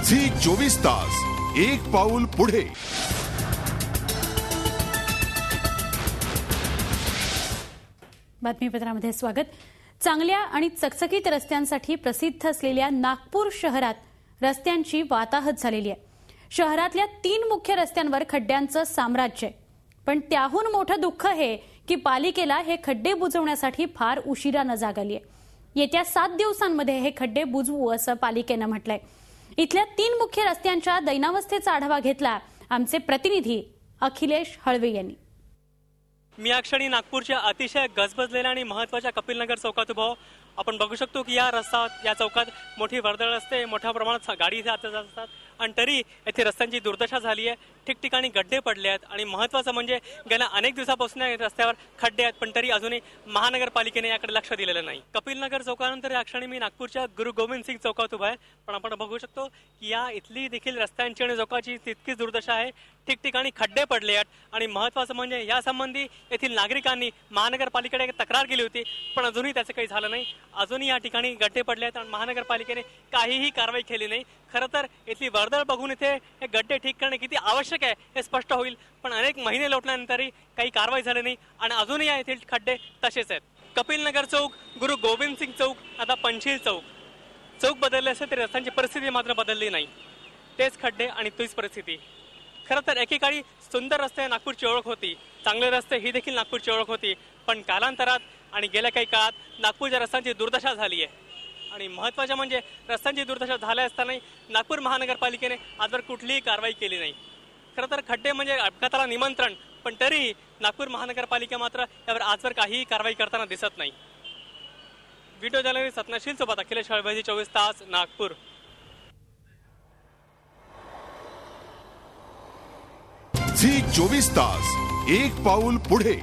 Zee 24 तास एक पाऊल पुढे। बातमीपत्रामध्ये स्वागत। चांगल्या आणि चकचकीत रस्त्यांसाठी प्रसिद्ध असलेल्या नागपूर शहरात रस्त्यांची वाताहत झालेली आहे। शहरातल्या 3 मुख्य रस्त्यांवर खड्ड्यांचं साम्राज्य आहे। पण त्याहून मोठं दुःख हे की पालिकेला हे खड्डे बुजवण्यासाठी फार उशिरानं जाग आली आहे। येत्या 7 दिवसांमध्ये हे खड्डे बुजवू असं पालिकेनं म्हटलंय। इथल्या 3 मुख्य रस्त्यांच्या दैनावस्थेचा आढावा घेतला आमचे प्रतिनिधी अखिलेश हळवे यांनी। मी या क्षणी नागपूरच्या अतिशय गजबजलेल्या आणि महत्त्वाच्या कपिलनगर चौकात उभा आपण बघू शकतो की या चौकात मोठी वर्दळ असते, मोठ्या प्रमाणात गाडी इथे जात असतात आणि तरी येथे रस्त्यांची दुर्दशा झाली आहे। ठिकठिकाणी गड्डे पडले आहेत आणि महत्त्वाचं म्हणजे गेल्या अनेक दिवसापासून या रस्त्यावर खड्डे आहेत, पण तरी अजूनही महानगरपालिकेने याकडे लक्ष दिलेलं नाही। कपिलनगर चौकानंतर या क्षणी मी नागपूरच्या गुरु गोविंद सिंग चौकात उभा आहे, पण आपण बघू शकतो की या इथली देखील रस्त्यांची आणि चौकाची तितकीच दुर्दशा आहे। ठिकठिकाणी खड्डे पडले आहेत आणि महत्त्वाचं म्हणजे यासंबंधी येथील नागरिकांनी महानगरपालिकेकडे तक्रार केली होती, पण अजूनही त्याचं काही झालं नाही। अजूनही या ठिकाणी गड्डे पडले आहेत आणि महानगरपालिकेने काहीही कारवाई केली नाही। खरं तर इथली वर्दळ बघून इथे हे गड्डे ठीक करणे किती आवश्यक आहे हे स्पष्ट होईल, पण अनेक महिने लोटल्यानंतरही काही कारवाई झाली नाही आणि अजूनही या येथील खड्डे तसेच आहेत। कपिलनगर चौक, गुरु गोविंद सिंग चौक, आता पंचशील चौक बदलले असेल तरी रस्त्यांची परिस्थिती मात्र बदलली नाही। तेच खड्डे आणि तीच परिस्थिती। खरं तर एकेकाळी सुंदर रस्ते नागपूरची ओळख होती, चांगले रस्ते ही देखील नागपूरची ओळख होती, पण कालांतरात आणि गेल्या काही काळात नागपूरच्या रस्त्यांची दुर्दशा झाली आहे। आणि महत्त्वाचं म्हणजे रस्त्यांची दुर्दशा झाल्या असतानाही नागपूर महानगरपालिकेने आजवर कुठलीही कारवाई केली नाही। खरं तर खड्डे म्हणजे अपघाताला निमंत्रण, पण तरीही नागपूर महानगरपालिका मात्र यावर आजवर काहीही कारवाई करताना दिसत नाही। व्हिडिओ जर्नलिस्ट सत्नाशील सोबत अखिलेश हळवे, झी 24 तास, नागपूर। झी 24 तास एक पाऊल पुढे।